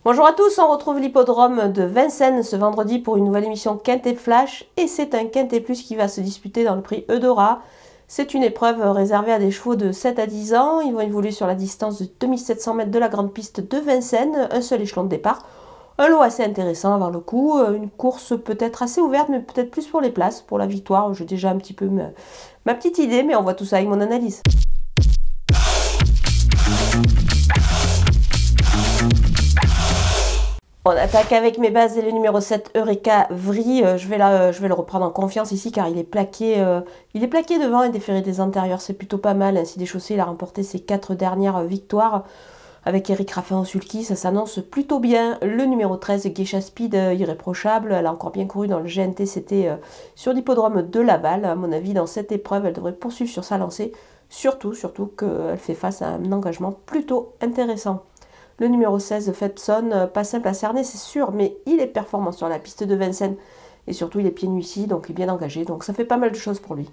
Bonjour à tous, on retrouve l'hippodrome de Vincennes ce vendredi pour une nouvelle émission Quintet Flash et c'est un Quintet Plus qui va se disputer dans le prix Eudora. C'est une épreuve réservée à des chevaux de 7 à 10 ans, ils vont évoluer sur la distance de 2700 mètres de la grande piste de Vincennes, un seul échelon de départ. Un lot assez intéressant à voir le coup, une course peut-être assez ouverte mais peut-être plus pour les places, pour la victoire, j'ai déjà un petit peu ma petite idée mais on voit tout ça avec mon analyse. On attaque avec mes bases et le numéro 7, Eureka Vry. Je vais le reprendre en confiance ici car il est plaqué devant et déféré des antérieurs. C'est plutôt pas mal. Ainsi déchaussé, il a remporté ses 4 dernières victoires. Avec Eric Raffin au sulky, ça s'annonce plutôt bien. Le numéro 13, Geisha Speed, irréprochable. Elle a encore bien couru dans le GNT, c'était sur l'hippodrome de Laval. À mon avis, dans cette épreuve, elle devrait poursuivre sur sa lancée. Surtout qu'elle fait face à un engagement plutôt intéressant. Le numéro 16, Fepson, pas simple à cerner, c'est sûr, mais il est performant sur la piste de Vincennes. Et surtout, il est pieds nus ici, donc il est bien engagé, donc ça fait pas mal de choses pour lui.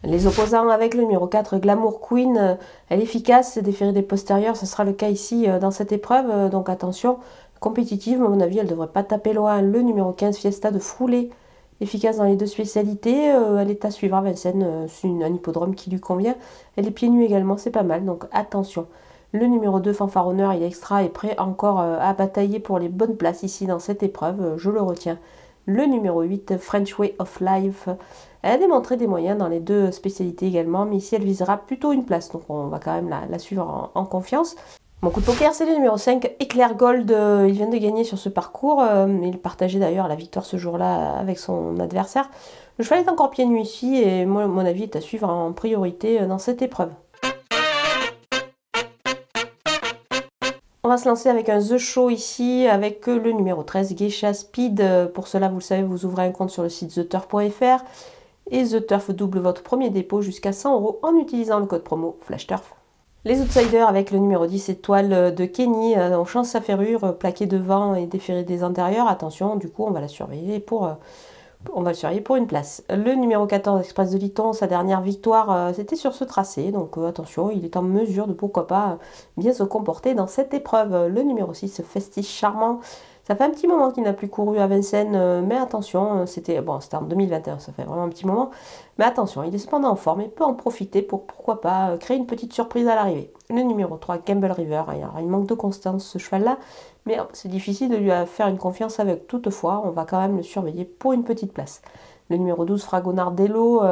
Les opposants avec le numéro 4, Glamour Queen, elle est efficace, c'est déféré des postérieurs, ce sera le cas ici dans cette épreuve, donc attention, compétitive, à mon avis, elle ne devrait pas taper loin. Le numéro 15, Fiesta de Froulet, efficace dans les deux spécialités, elle est à suivre à Vincennes, c'est un hippodrome qui lui convient. Elle est pieds nus également, c'est pas mal, donc attention. Le numéro 2, Fanfaronneur, il est extra et prêt encore à batailler pour les bonnes places ici dans cette épreuve, je le retiens. Le numéro 8, French Way of Life, elle a démontré des moyens dans les deux spécialités également, mais ici elle visera plutôt une place, donc on va quand même la suivre en confiance. Mon coup de poker, c'est le numéro 5, Éclair Gold, il vient de gagner sur ce parcours, il partageait d'ailleurs la victoire ce jour-là avec son adversaire. Le cheval est encore pieds nus ici et moi, mon avis est à suivre en priorité dans cette épreuve. On va se lancer avec un The Show ici, avec le numéro 13, Geisha Speed. Pour cela, vous le savez, vous ouvrez un compte sur le site theturf.fr et The Turf double votre premier dépôt jusqu'à 100 € en utilisant le code promo FlashTurf. Les outsiders avec le numéro 10, Étoile de Kenny, on change sa ferrure, plaqué devant et déféré des antérieurs. Attention, du coup, on va le surveiller pour une place. Le numéro 14, Express de Liton, sa dernière victoire, c'était sur ce tracé. Donc attention, il est en mesure de, pourquoi pas, bien se comporter dans cette épreuve. Le numéro 6, Festige Charmant. Ça fait un petit moment qu'il n'a plus couru à Vincennes, mais attention, c'était en 2021, ça fait vraiment un petit moment. Mais attention, il est cependant en forme et peut en profiter pour, pourquoi pas, créer une petite surprise à l'arrivée. Le numéro 3, Gamble River, il manque de constance ce cheval-là, mais c'est difficile de lui faire une confiance avec. Toutefois, on va quand même le surveiller pour une petite place. Le numéro 12, Fragonardello,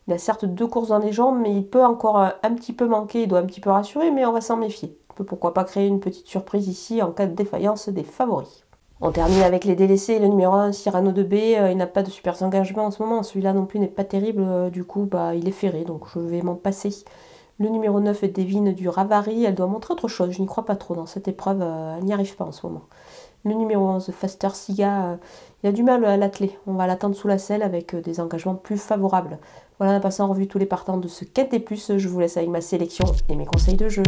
il a certes 2 courses dans les jambes, mais il peut encore un petit peu manquer, il doit un petit peu rassurer, mais on va s'en méfier. On peut pourquoi pas créer une petite surprise ici en cas de défaillance des favoris. On termine avec les délaissés. Le numéro 1, Cyrano de B, il n'a pas de super engagement en ce moment. Celui-là non plus n'est pas terrible. Du coup, il est ferré, donc je vais m'en passer. Le numéro 9 est Devine du Ravary. Elle doit montrer autre chose. Je n'y crois pas trop dans cette épreuve. Elle n'y arrive pas en ce moment. Le numéro 11, Faster Siga, il a du mal à l'atteler. On va l'attendre sous la selle avec des engagements plus favorables. Voilà, on a passé en revue tous les partants de ce Quintet Plus. Je vous laisse avec ma sélection et mes conseils de jeu.